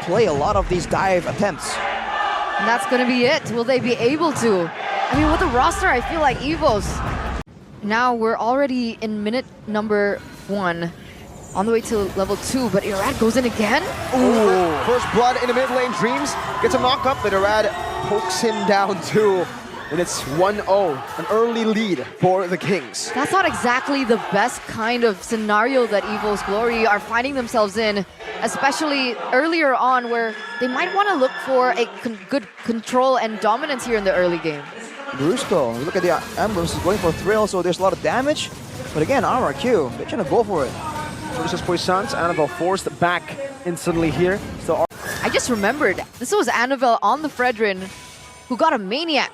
outplay a lot of these dive attempts. And that's going to be it. Will they be able to? I mean, with the roster, I feel like Evos. Now we're already in minute number 1. On the way to level 2, but Irad goes in again. Ooh. First blood in the mid lane. Dreams gets a knock up, but Irad pokes him down too. And it's 1-0, an early lead for the Kings. That's not exactly the best kind of scenario that Evos Glory are finding themselves in, especially earlier on where they might want to look for a good control and dominance here in the early game. Brusco, look at the emblems, he's going for thrill, so there's a lot of damage. But again, RRQ, they're trying to go for it. Versus Poissons, Annabelle forced back instantly here. So I just remembered, this was Annabelle on the Fredrin who got a Maniac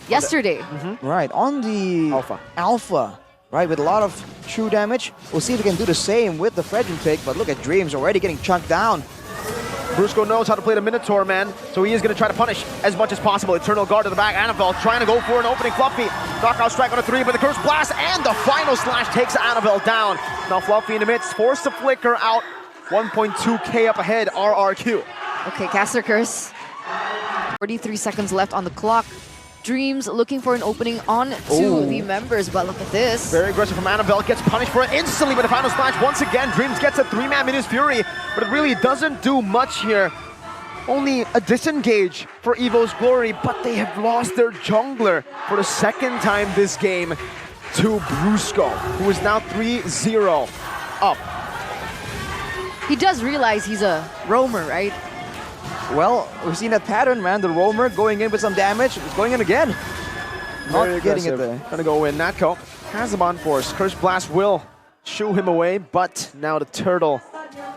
yesterday. Right, on the Alpha, right, with a lot of true damage. We'll see if we can do the same with the Fredrin pick, but look at Dreams already getting chunked down. Brusco knows how to play the Minotaur, man, so he is going to try to punish as much as possible. Eternal Guard to the back. Annabelle trying to go for an opening. Fluffy, knockout strike on a 3, but the Curse Blast and the final slash takes Annabelle down. Now Fluffy in the midst, forced to flicker out. 1.2k up ahead, RRQ. Okay, Caster Curse. 43 seconds left on the clock. Dreams looking for an opening on to the members, but look at this. Very aggressive from Annabelle, gets punished for it instantly with the final splash. Once again, Dreams gets a 3-man Minions Fury, but it really doesn't do much here. Only a disengage for Evos Glory, but they have lost their jungler for the second time this game to Brusco, who is now 3-0 up. He does realize he's a roamer, right? Well, we've seen that pattern, man. The roamer going in with some damage. It's going in again. Not getting it there. Gonna go in. Natko has him on force. Curse Blast will shoo him away, but now the turtle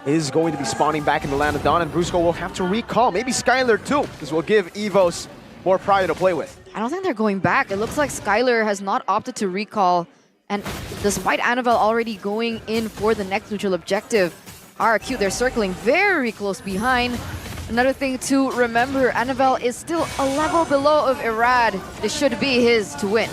is going to be spawning back in the land of Dawn, and Brusco will have to recall. Maybe Skylar too. This will give Evos more pride to play with. I don't think they're going back. It looks like Skylar has not opted to recall, and despite Annabelle already going in for the next neutral objective, RRQ, they're circling very close behind. Another thing to remember, Annabelle is still a level below of Irad. This should be his to win.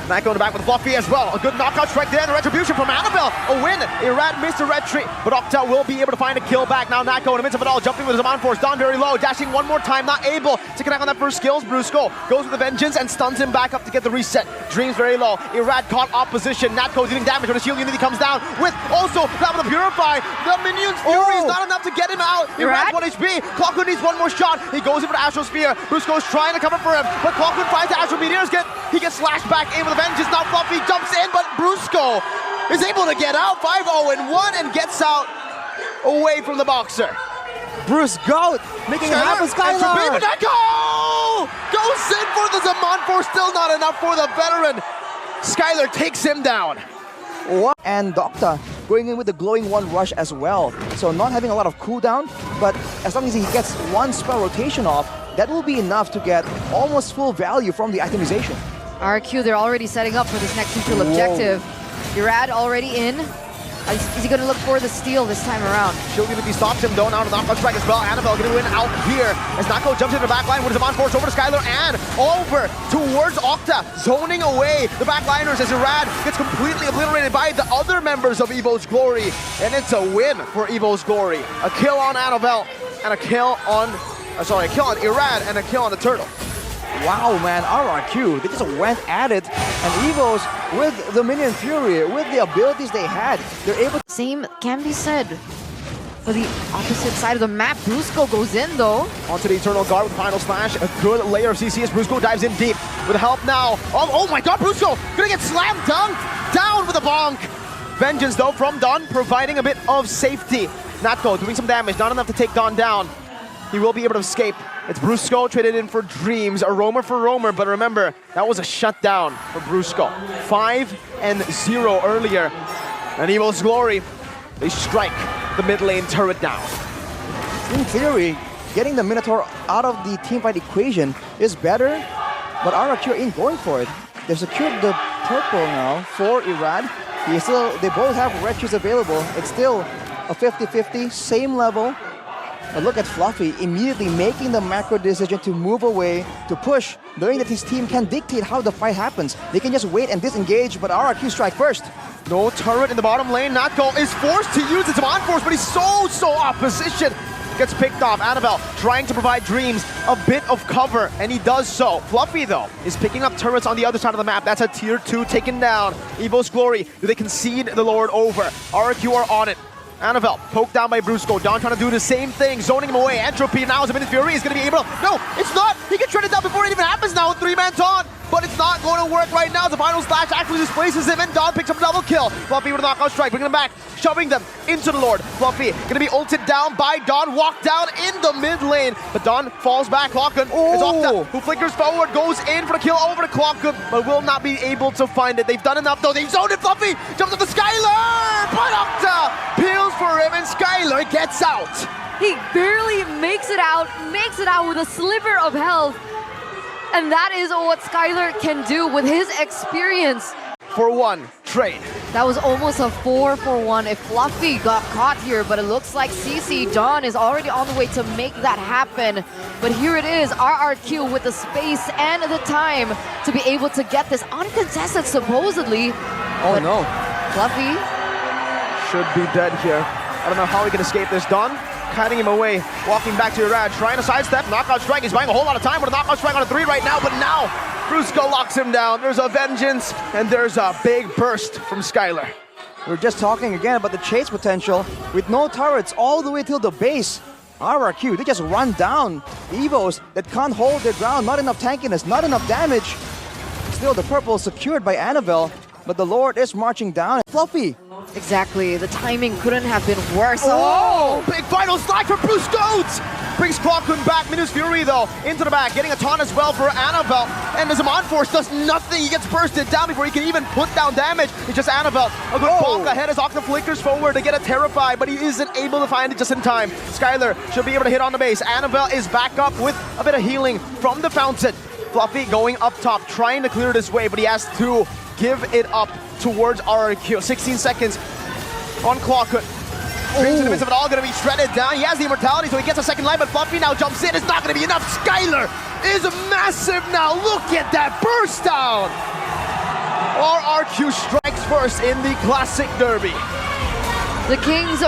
Natko in the back with Fluffy as well. A good knockout strike there, and the retribution from Annabelle. A win. Irad missed a retreat, but Octa will be able to find a kill back. Now Natko in the midst of it all, jumping with his on force. Dawn very low, dashing one more time, not able to connect on that first skills. Brusco goes with the vengeance and stuns him back up to get the reset. Dreams very low. Irad caught opposition. Natko dealing damage when the shield unity comes down with also that with the Purify. The Minions Fury is not enough to get him out. Irad 1 HP. Clockwood needs one more shot. He goes in for the Astral Spear. Brusco is trying to cover for him, but Clockwood finds the Astral Meteors. He gets slashed back in with a vengeance. Now Fluffy jumps in, but Brusco is able to get out 5-0-1 and gets out away from the boxer. Brusco making it happen. Skylar! Natko goes in for the Zaman Force, still not enough for the veteran. Skylar takes him down. And Docta going in with the glowing 1 rush as well. So not having a lot of cooldown, but as long as he gets 1 spell rotation off, that will be enough to get almost full value from the itemization. RQ, they're already setting up for this next neutral objective. Irad already in. Is he going to look for the steal this time around? Shield unity stops him though, now the knockout strike as well. Annabelle going to win out here as Natko jumps into the back line with his on force over to Skylar and over towards Octa, zoning away the backliners as Irad gets completely obliterated by the other members of Evos Glory. And it's a win for Evos Glory. A kill on Annabelle and a kill on, a kill on Irad and a kill on the turtle. Wow, man, RRQ, they just went at it, and Evos, with the Minion Fury, with the abilities they had, they're able to... Same can be said for the opposite side of the map. Brusco goes in, though. Onto the Eternal Guard with final slash. A good layer of CC as Brusco dives in deep with help now. Oh my god, Brusco gonna get slam dunked down with a bonk. Vengeance, though, from Dawn, providing a bit of safety. Natko doing some damage, not enough to take Dawn down. He will be able to escape. It's Brusco traded in for Dreams, a roamer for roamer, but remember, that was a shutdown for Brusco. 5-0 earlier. And Evos Glory, they strike the mid lane turret down. In theory, getting the Minotaur out of the teamfight equation is better, but RRQ ain't going for it. They've secured the purple now for Irad. They both have red shoes available. It's still a 50-50, same level. But look at Fluffy immediately making the macro decision to move away, to push, knowing that his team can dictate how the fight happens. They can just wait and disengage, but RRQ strike first. No turret in the bottom lane. Natko is forced to use its on force, but he's so opposition. gets picked off. Annabelle trying to provide Dreams a bit of cover, and he does so. Fluffy, though, is picking up turrets on the other side of the map. That's a tier 2 taken down. Evos Glory, do they concede the Lord over? RRQ are on it. Annabelle poked down by Brusco. Don trying to do the same thing, zoning him away. Entropy now as a Minute Fury is going to be able to... No, it's not! He gets shredded down before it even happens now with 3-man taunt. But it's not going to work right now. The final slash actually displaces him, and Don picks up a double kill. Fluffy with a knockout strike, bringing them back, shoving them into the Lord. Fluffy going to be ulted down by Don, walked down in the mid lane. But Don falls back. Clockun is Octa, who flickers forward, goes in for the kill over to Clockun, but will not be able to find it. They've done enough though. They've zoned it. Fluffy jumps up to Skylar, but Octa peels for him, and Skylar gets out. He barely makes it out with a sliver of health. And that is what Skylar can do with his experience. For one trade. That was almost a 4-for-1 if Fluffy got caught here, but it looks like CC Don is already on the way to make that happen. But here it is, RRQ with the space and the time to be able to get this uncontested, supposedly. Oh no. Fluffy Should be dead here. I don't know how he can escape this. Don kiting him away, walking back to Irad, trying to sidestep, knockout strike. He's buying a whole lot of time with a knockout strike on a 3 right now, but now Brusco locks him down. There's a vengeance, and there's a big burst from Skylar. We're just talking again about the chase potential with no turrets all the way till the base. RRQ, they just run down Evos that can't hold their ground. Not enough tankiness, not enough damage. Still, the purple secured by Annabelle, but the Lord is marching down. Fluffy. Exactly, the timing couldn't have been worse. Oh, big final slash for Bruce Goats! Brings Clockun back. Minus Fury, though, into the back, getting a taunt as well for Annabelle. And the Zaman Force does nothing. He gets bursted down before he can even put down damage. It's just Annabelle. A good bonk ahead as Octa flickers forward to get a Terrify, but he isn't able to find it just in time. Skylar should be able to hit on the base. Annabelle is back up with a bit of healing from the fountain. Fluffy going up top, trying to clear this way, but he has to give it up towards RRQ. 16 seconds on Clockun. Dreams in the midst of it all, going to be shredded down. He has the immortality, so he gets a second life, but Fluffy now jumps in. It's not going to be enough. Skylar is massive now. Look at that burst down. RRQ strikes first in the Classic Derby. The Kings